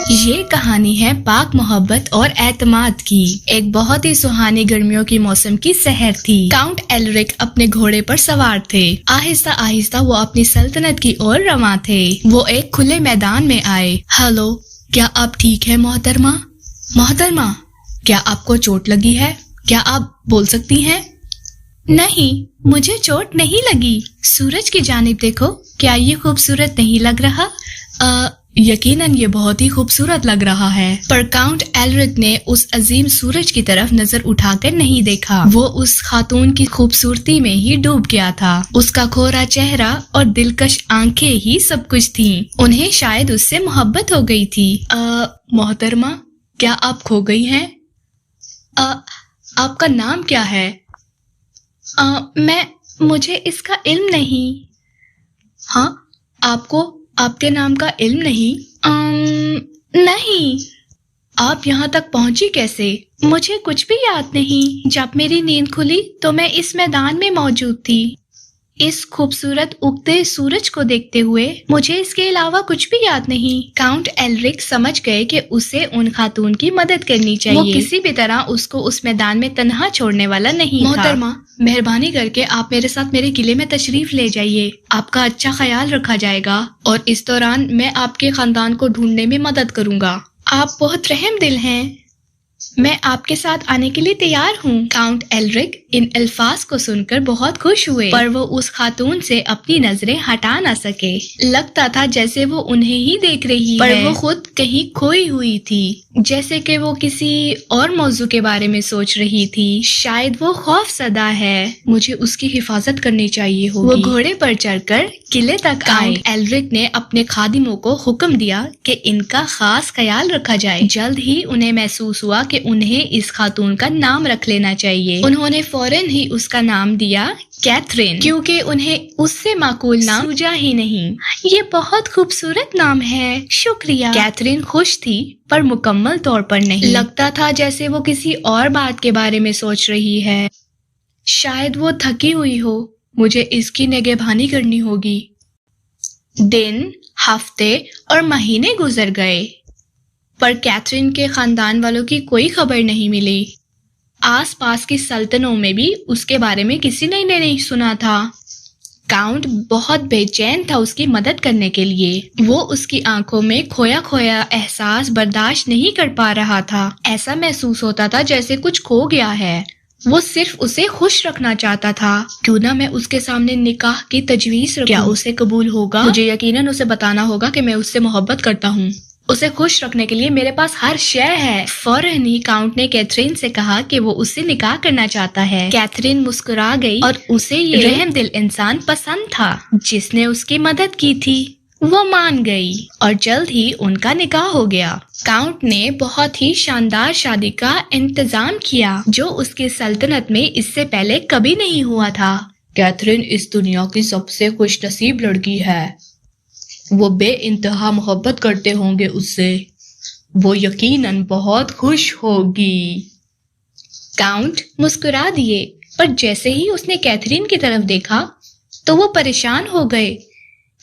یہ کہانی ہے پاک محبت اور اعتماد کی۔ ایک بہت ہی سہانی گرمیوں کی موسم کی سحر تھی۔ کاؤنٹ ایلرک اپنے گھوڑے پر سوار تھے۔ آہستہ آہستہ وہ اپنی سلطنت کی اور رواں تھے۔ وہ ایک کھلے میدان میں آئے۔ ہلو، کیا آپ ٹھیک ہے محترمہ؟ محترمہ، کیا آپ کو چوٹ لگی ہے؟ کیا آپ بول سکتی ہیں؟ نہیں، مجھے چوٹ نہیں لگی۔ سورج کی جانب دیکھو، کیا یہ خوبصورت نہیں لگ رہا؟ یقیناً یہ بہت ہی خوبصورت لگ رہا ہے، پر کاؤنٹ ایلرک نے اس عظیم سورج کی طرف نظر اٹھا کر نہیں دیکھا۔ وہ اس خاتون کی خوبصورتی میں ہی ڈوب گیا تھا۔ اس کا کھورا چہرہ اور دلکش آنکھیں ہی سب کچھ تھیں۔ انہیں شاید اس سے محبت ہو گئی تھی۔ محترمہ، کیا آپ کھو گئی ہیں؟ آپ کا نام کیا ہے؟ مجھے اس کا علم نہیں۔ ہاں، آپ کے نام کا علم نہیں؟ نہیں۔ آپ یہاں تک پہنچی کیسے؟ مجھے کچھ بھی یاد نہیں۔ جب میری نیند کھلی تو میں اس میدان میں موجود تھی، اس خوبصورت اگتے سورج کو دیکھتے ہوئے۔ مجھے اس کے علاوہ کچھ بھی یاد نہیں۔ کاؤنٹ ایلرک سمجھ گئے کہ اسے ان خاتون کی مدد کرنی چاہیے۔ وہ کسی بھی طرح اس کو اس میدان میں تنہا چھوڑنے والا نہیں تھا۔ محترمہ، مہربانی کر کے آپ میرے ساتھ میرے قلعے میں تشریف لے جائیے۔ آپ کا اچھا خیال رکھا جائے گا اور اس دوران میں آپ کے خاندان کو ڈھونڈنے میں مدد کروں گا۔ آپ بہت رحم دل ہیں۔ میں آپ کے ساتھ آنے کے لیے تیار ہوں۔ کاؤنٹ ایلرک ان الفاظ کو سن کر بہت خوش ہوئے، پر وہ اس خاتون سے اپنی نظریں ہٹا نہ سکے۔ لگتا تھا جیسے وہ انہیں ہی دیکھ رہی ہے، پر وہ خود کہیں کھوئی ہوئی تھی، جیسے کہ وہ کسی اور موضوع کے بارے میں سوچ رہی تھی۔ شاید وہ خوف زدہ ہے، مجھے اس کی حفاظت کرنی چاہیے ہوگی۔ وہ گھوڑے پر چڑھ کر قلعے تک آئے۔ ایلرک نے اپنے خادموں کو حکم دیا کہ ان کا خاص خیال رکھا جائے۔ جلد ہی انہیں محسوس ہوا کہ انہیں اس خاتون کا نام رکھ لینا چاہیے۔ انہوں نے فوراً ہی اس کا نام دیا کیتھرین، کیونکہ انہیں اس سے معقول نام سوجا ہی نہیں۔ یہ بہت خوبصورت نام ہے، شکریہ۔ کیتھرین خوش تھی، پر مکمل طور پر نہیں۔ لگتا تھا جیسے وہ کسی اور بات کے بارے میں سوچ رہی ہے۔ شاید وہ تھکی ہوئی ہو، مجھے اس کی نگہبانی کرنی ہوگی۔ دن، ہفتے اور مہینے گزر گئے، پر کیتھرین کے خاندان والوں کی کوئی خبر نہیں ملی۔ آس پاس کی سلطنتوں میں بھی اس کے بارے میں کسی نے نہیں سنا تھا۔ کاؤنٹ بہت بے چین تھا اس کی مدد کرنے کے لیے۔ وہ اس کی آنکھوں میں کھویا کھویا احساس برداشت نہیں کر پا رہا تھا۔ ایسا محسوس ہوتا تھا جیسے کچھ کھو گیا ہے۔ وہ صرف اسے خوش رکھنا چاہتا تھا۔ کیوں نہ میں اس کے سامنے نکاح کی تجویز رکھوں؟ کیا اسے قبول ہوگا؟ مجھے یقیناً اسے بتانا ہوگا کہ میں اس سے محبت کرتا ہوں۔ اسے خوش رکھنے کے لیے میرے پاس ہر شے ہے۔ فوراً ہی کاؤنٹ نے کیتھرین سے کہا کہ وہ اس سے نکاح کرنا چاہتا ہے۔ کیتھرین مسکرا گئی اور اسے یہ رحم دل انسان پسند تھا جس نے اس کی مدد کی تھی۔ وہ مان گئی اور جلد ہی ان کا نکاح ہو گیا۔ کاؤنٹ نے بہت ہی شاندار شادی کا انتظام کیا جو اس کی سلطنت میں اس سے پہلے کبھی نہیں ہوا تھا۔ کیتھرین اس دنیا کی سب سے خوش نصیب لڑکی ہے۔ وہ بے انتہا محبت کرتے ہوں گے اس سے۔ وہ یقیناً بہت خوش ہوگی۔ کاؤنٹ مسکرا دیے، پر جیسے ہی اس نے کیتھرین کی طرف دیکھا تو وہ پریشان ہو گئے،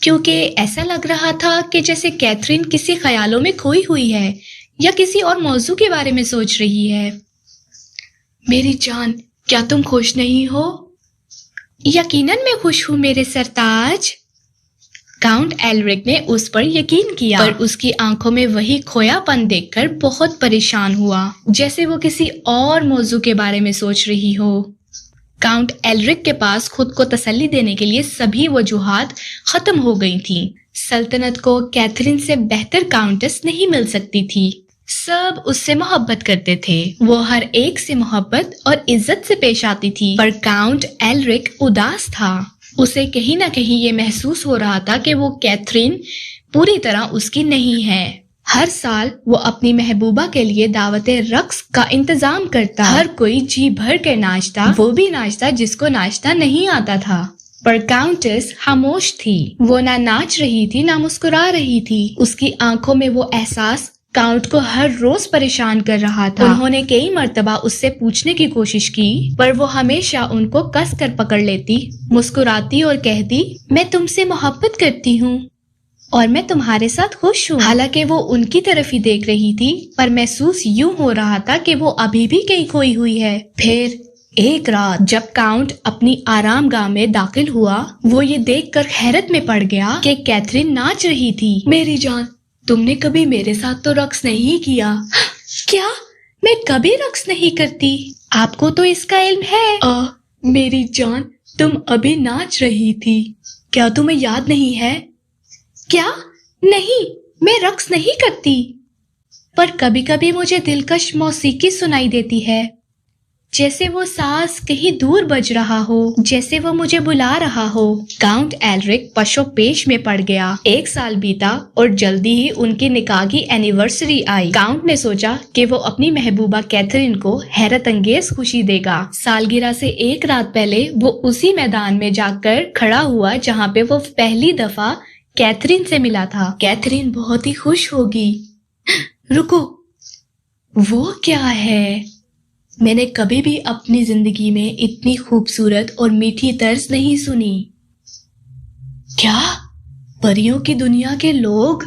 کیونکہ ایسا لگ رہا تھا کہ جیسے کیتھرین کسی خیالوں میں کھوئی ہوئی ہے یا کسی اور موضوع کے بارے میں سوچ رہی ہے۔ میری جان، کیا تم خوش نہیں ہو؟ یقیناً میں خوش ہوں میرے سرتاج۔ کاؤنٹ ایلرک نے اس پر یقین کیا، پر اس کی آنکھوں میں وہی کھویا پن دیکھ کر بہت پریشان ہوا، جیسے وہ کسی اور موضوع کے بارے میں سوچ رہی ہو۔ کاؤنٹ ایلرک کے پاس خود کو تسلی دینے کے لیے سبھی وجوہات ختم ہو گئی تھیں۔ سلطنت کو کیتھرین سے بہتر کاؤنٹس نہیں مل سکتی تھی۔ سب اس سے محبت کرتے تھے، وہ ہر ایک سے محبت اور عزت سے پیش آتی تھی، پر کاؤنٹ ایلرک اداس تھا۔ اسے کہیں نہ کہیں یہ محسوس ہو رہا تھا کہ وہ کیتھرین پوری طرح اس کی نہیں ہے۔ ہر سال وہ اپنی محبوبہ کے لیے دعوت رقص کا انتظام کرتا، ہر کوئی جی بھر کے ناچتا، وہ بھی ناچتا جس کو ناچتا نہیں آتا تھا، پر کاؤنٹس خاموش تھی۔ وہ نہ ناچ رہی تھی نہ مسکرا رہی تھی۔ اس کی آنکھوں میں وہ احساس کاؤنٹ کو ہر روز پریشان کر رہا تھا۔ انہوں نے کئی مرتبہ اس سے پوچھنے کی کوشش کی، پر وہ ہمیشہ ان کو کس کر پکڑ لیتی، مسکراتی اور کہتی، میں تم سے محبت کرتی ہوں اور میں تمہارے ساتھ خوش ہوں۔ حالانکہ وہ ان کی طرف ہی دیکھ رہی تھی، پر محسوس یوں ہو رہا تھا کہ وہ ابھی بھی کہیں کھوئی ہوئی ہے۔ پھر ایک رات جب کاؤنٹ اپنی آرام گاہ میں داخل ہوا، وہ یہ دیکھ کر حیرت میں پڑ گیا کہ کیتھرین ناچ رہی تھی۔ میری جان، تم نے کبھی میرے ساتھ تو رقص نہیں کیا۔ کیا؟ میں کبھی رقص نہیں کرتی۔ آپ کو تو اس کا علم ہے۔ میری جان، تم ابھی ناچ رہی تھی، کیا تمہیں یاد نہیں ہے؟ کیا؟ نہیں، میں رقص نہیں کرتی، پر کبھی کبھی مجھے دلکش موسیقی سنائی دیتی ہے، جیسے وہ ساز کہیں دور بج رہا ہو، جیسے وہ مجھے بلا رہا ہو۔ کاؤنٹ ایلرک پشو پیش میں پڑ گیا۔ 1 سال بیتا اور جلدی ہی ان کی نکاح کی اینیورسری آئی۔ کاؤنٹ نے سوچا کہ وہ اپنی محبوبہ کیتھرین کو حیرت انگیز خوشی دے گا۔ سالگرہ سے 1 رات پہلے وہ اسی میدان میں جا کر کھڑا ہوا جہاں پہ وہ پہلی دفعہ کیتھرین سے ملا تھا۔ کیتھرین بہت ہی خوش ہوگی۔ رکو، وہ کیا ہے؟ میں نے کبھی بھی اپنی زندگی میں اتنی خوبصورت اور میٹھی طرز نہیں سنی۔ کیا؟ پریوں کی دنیا کے لوگ؟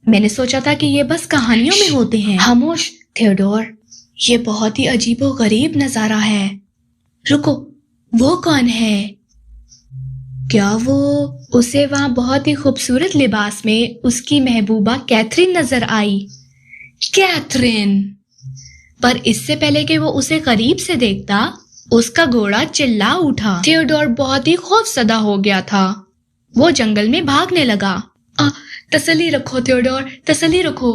میں نے سوچا تھا کہ یہ بس کہانیوں میں ہوتے ہیں۔ خاموش تھیوڈور، یہ بہت ہی عجیب و غریب نظارہ ہے۔ رکو، وہ کون ہے؟ کیا وہ؟ اسے وہاں بہت ہی خوبصورت لباس میں اس کی محبوبہ کیتھرین نظر آئی۔ کیتھرین! پر اس سے پہلے کہ وہ اسے قریب سے دیکھتا، اس کا گھوڑا چلا اٹھا۔ تھیوڈور بہت ہی خوف زدہ ہو گیا تھا۔ وہ جنگل میں بھاگنے لگا۔ تسلی رکھو تھیوڈور، تسلی رکھو،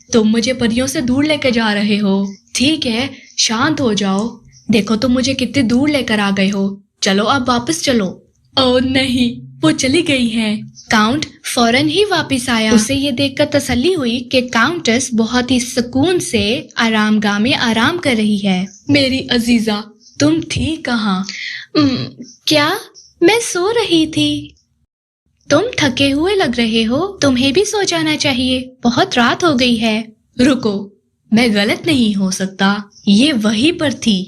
تم مجھے پریوں سے دور لے کے جا رہے ہو۔ ٹھیک ہے، شانت ہو جاؤ، دیکھو تم مجھے کتنے دور لے کر آ گئے ہو، چلو اب واپس چلو۔ نہیں، وہ چلی گئی ہیں۔ کاؤنٹ فوراً ہی واپس آیا۔ اسے یہ دیکھ کر تسلی ہوئی کہ کاؤنٹس بہت ہی سکون سے آرام گاہ میں آرام کر رہی ہے۔ میری عزیزہ، تم تھی کہاں؟ کیا؟ میں سو رہی تھی۔ تم تھکے ہوئے لگ رہے ہو، تمہیں بھی سو جانا چاہیے، بہت رات ہو گئی ہے۔ رکو، میں غلط نہیں ہو سکتا، یہ وہیں پر تھی۔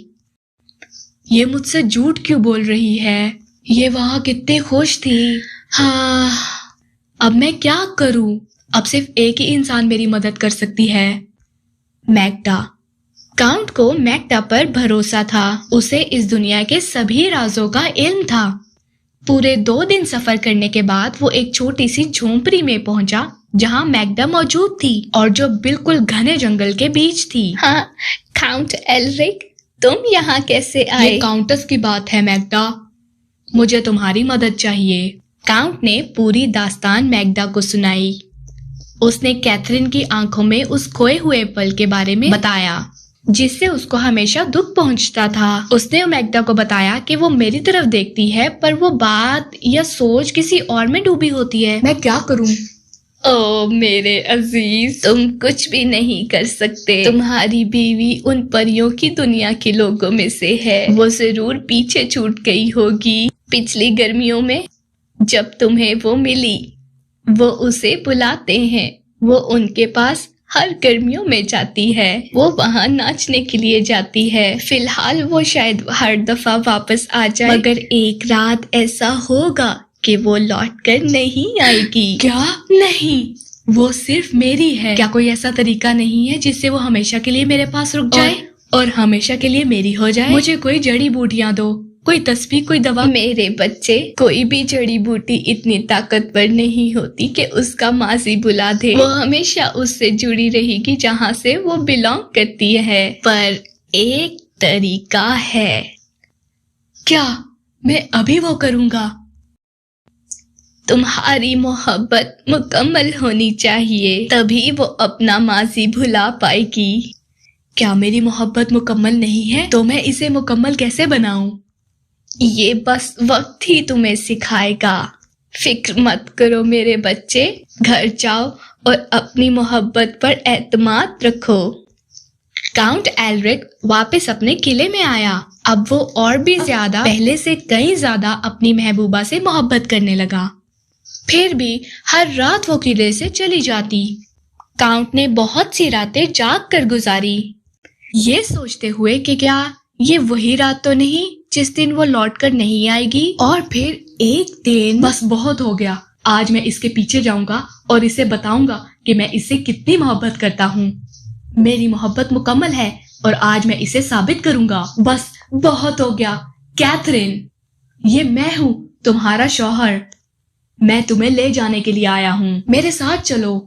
یہ مجھ سے جھوٹ کیوں بول رہی ہے؟ یہ وہاں کتنی خوش تھی۔ ہاں، اب میں کیا کروں؟ اب صرف ایک ہی انسان میری مدد کر سکتی ہے، میگڈا۔ کاؤنٹ کو میگڈا پر بھروسہ تھا۔ اسے اس دنیا کے سبھی رازوں کا علم تھا۔ پورے 2 دن سفر کرنے کے بعد وہ ایک چھوٹی سی جھونپڑی میں پہنچا جہاں میگڈا موجود تھی اور جو بالکل گھنے جنگل کے بیچ تھی۔ ہاں، کاؤنٹ ایلرک، تم یہاں کیسے آئے؟ یہ کاؤنٹس کی بات ہے میگڈا، مجھے تمہاری مدد چاہیے۔ کاؤنٹ نے پوری داستان میگڈا کو سنائی۔ اس نے کیتھرین کی آنکھوں میں اس کھوئے ہوئے پل کے بارے میں بتایا جس سے اس کو ہمیشہ دکھ پہنچتا تھا۔ اس نے میگڈا کو بتایا کہ وہ میری طرف دیکھتی ہے پر وہ بات یا سوچ کسی اور میں ڈوبی ہوتی ہے۔ میں کیا کروں؟ میرے عزیز، تم کچھ بھی نہیں کر سکتے۔ تمہاری بیوی ان پریوں کی دنیا کے لوگوں میں سے ہے، وہ ضرور پیچھے چھوٹ گئی ہوگی پچھلی گرمیوں میں جب تمہیں وہ ملی۔ وہ اسے بلاتے ہیں، وہ ان کے پاس ہر گرمیوں میں جاتی ہے، وہ وہاں ناچنے کے لیے جاتی ہے۔ فی الحال وہ شاید ہر دفعہ واپس آ جائے، مگر ایک رات ایسا ہوگا کہ وہ لوٹ کر نہیں آئے گی۔ کیا؟ نہیں، وہ صرف میری ہے۔ کیا کوئی ایسا طریقہ نہیں ہے جس سے وہ ہمیشہ کے لیے میرے پاس رک جائے اور ہمیشہ کے لیے میری ہو جائے؟ مجھے کوئی جڑی بوٹیاں دو، کوئی تسبیح، کوئی دوا۔ میرے بچے، کوئی بھی جڑی بوٹی اتنی طاقتور نہیں ہوتی کہ اس کا ماضی بلا دے۔ وہ ہمیشہ اس سے جڑی رہے گی جہاں سے وہ بلانگ کرتی ہے، پر ایک طریقہ ہے۔ کیا؟ میں ابھی وہ کروں گا۔ تمہاری محبت مکمل ہونی چاہیے، تبھی وہ اپنا ماضی بھلا پائے گی۔ کیا میری محبت مکمل نہیں ہے تو میں اسے مکمل کیسے بناؤں؟ یہ بس وقت ہی تمہیں سکھائے گا۔ فکر مت کرو میرے بچے، گھر جاؤ اور اپنی محبت پر اعتماد رکھو۔ کاؤنٹ ایلرک واپس اپنے قلعے میں آیا۔ اب وہ اور بھی زیادہ، پہلے سے کئی زیادہ اپنی محبوبہ سے محبت کرنے لگا۔ پھر بھی ہر رات وہ قلعے سے چلی جاتی۔ کاؤنٹ نے بہت سی راتیں جاگ کر گزاری، یہ سوچتے ہوئے کہ کیا یہ وہی رات تو نہیں جس دن وہ لوٹ کر نہیں آئے گی۔ اور پھر ایک دن، بس بہت ہو گیا، آج میں اس کے پیچھے جاؤں گا اور اسے بتاؤں گا کہ میں اس سے کتنی محبت کرتا ہوں. میری محبت مکمل ہے اور آج میں اسے ثابت کروں گا. بس بہت ہو گیا کیتھرین. یہ میں ہوں تمہارا شوہر. میں تمہیں لے جانے کے لیے آیا ہوں. میرے ساتھ چلو.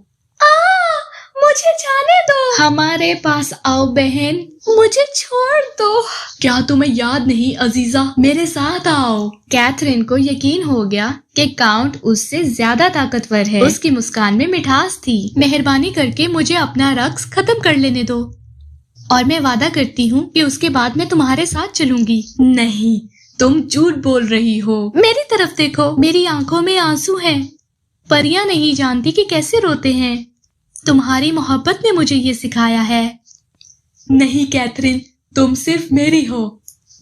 مجھے جانے دو. ہمارے پاس آؤ بہن. مجھے چھوڑ دو. کیا تمہیں یاد نہیں عزیزہ؟ میرے ساتھ آؤ. کیتھرین کو یقین ہو گیا کہ کاؤنٹ اس سے زیادہ طاقتور ہے. اس کی مسکان میں مٹھاس تھی. مہربانی کر کے مجھے اپنا رقص ختم کر لینے دو اور میں وعدہ کرتی ہوں کہ اس کے بعد میں تمہارے ساتھ چلوں گی. نہیں، تم جھوٹ بول رہی ہو. میری طرف دیکھو، میری آنکھوں میں آنسو ہیں. پریاں نہیں جانتی کہ کیسے روتے ہیں. تمہاری محبت نے مجھے یہ سکھایا ہے. نہیں کیتھرین، تم صرف میری ہو.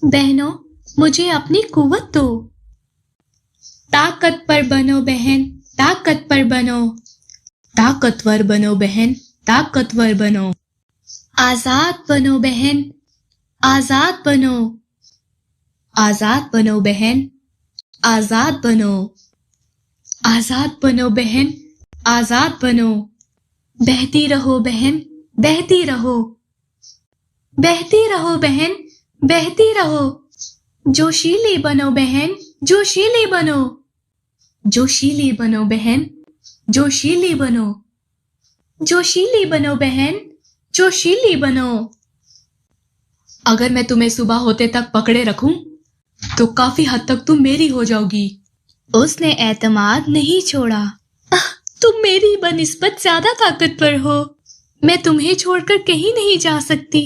بہنوں، مجھے اپنی قوت دو. طاقتور بنو بہن، طاقتور بنو. طاقتور بنو بہن، طاقتور بنو. آزاد بنو بہن، آزاد بنو. آزاد بنو بہن، آزاد بنو. آزاد بنو بہن، آزاد بنو. بہتی رہو بہن، بہتی رہو. بہتی رہو بہن، بہتی رہو. جوشیلی بنو بہن، جوشیلی بنو. جوشیلی بنو بہن، جوشیلی بنو. جوشیلی بنو بہن، جوشیلی بنو. اگر میں تمہیں صبح ہوتے تک پکڑے رکھوں تو کافی حد تک تم میری ہو جاؤ گی. اس نے اعتماد نہیں چھوڑا. تم میری بنسبت زیادہ طاقتور ہو. میں تمہیں چھوڑ کر کہیں نہیں جا سکتی.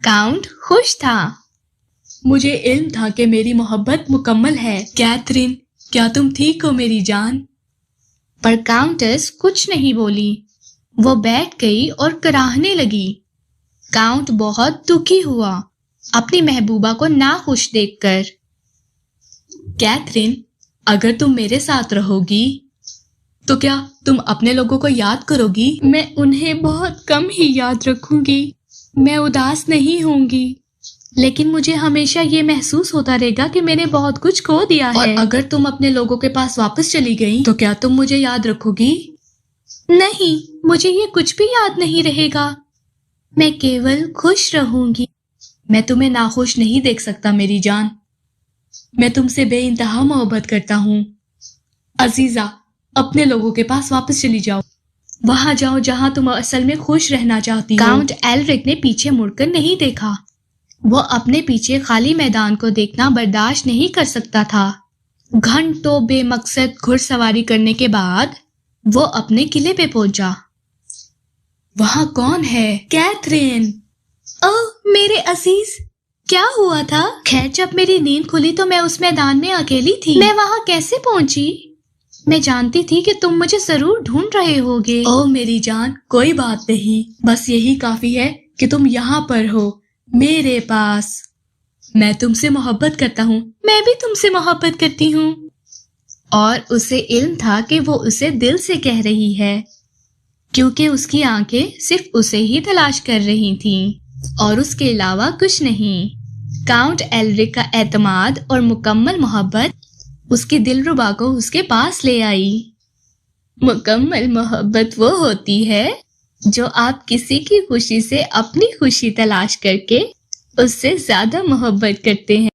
کاؤنٹ خوش تھا. مجھے علم تھا کہ میری محبت مکمل ہے. کیتھرین، کیا تم ٹھیک ہو میری جان؟ پر کاؤنٹس کچھ نہیں بولی. وہ بیٹھ گئی اور کراہنے لگی. کاؤنٹ بہت دکھی ہوا اپنی محبوبہ کو ناخوش دیکھ کر. کیتھرین، اگر تم میرے ساتھ رہو گی تو کیا تم اپنے لوگوں کو یاد کرو گی؟ میں انہیں بہت کم ہی یاد رکھوں گی. میں اداس نہیں ہوں گی، لیکن مجھے ہمیشہ یہ محسوس ہوتا رہے گا کہ میں نے بہت کچھ کھو دیا ہے. اور اگر تم اپنے لوگوں کے پاس واپس چلی گئی تو کیا تم مجھے یاد رکھو گی؟ نہیں، مجھے یہ کچھ بھی یاد نہیں رہے گا. میں کیول خوش رہوں گی. میں تمہیں ناخوش نہیں دیکھ سکتا میری جان. میں تم سے بے انتہا محبت کرتا ہوں. عزیزہ، اپنے لوگوں کے پاس واپس چلی جاؤ. وہاں جاؤ جہاں تم اصل میں خوش رہنا چاہتی ہو. کاؤنٹ ایلرک نے پیچھے مڑ کر نہیں دیکھا. وہ اپنے پیچھے خالی میدان کو دیکھنا برداشت نہیں کر سکتا تھا. گھنٹوں بے مقصد گھڑ سواری کرنے کے بعد وہ اپنے قلعے پہ پہنچا. وہاں کون ہے؟ کیتھرین. اوہ میرے عزیز، کیا ہوا تھا؟ خیر، جب میری نیند کھلی تو میں اس میدان میں اکیلی تھی. میں وہاں کیسے پہنچی؟ میں جانتی تھی کہ تم مجھے ضرور ڈھونڈ رہے ہوگے. اوہ میری جان، کوئی بات نہیں. بس یہی کافی ہے کہ تم یہاں پر ہو میرے پاس. میں تم سے محبت کرتا ہوں. میں بھی تم سے محبت کرتی ہوں. اور اسے علم تھا کہ وہ اسے دل سے کہہ رہی ہے، کیونکہ اس کی آنکھیں صرف اسے ہی تلاش کر رہی تھیں اور اس کے علاوہ کچھ نہیں. کاؤنٹ ایلرک کا اعتماد اور مکمل محبت اس کی دلربا کو اس کے پاس لے آئی. مکمل محبت وہ ہوتی ہے جو آپ کسی کی خوشی سے اپنی خوشی تلاش کر کے اس سے زیادہ محبت کرتے ہیں.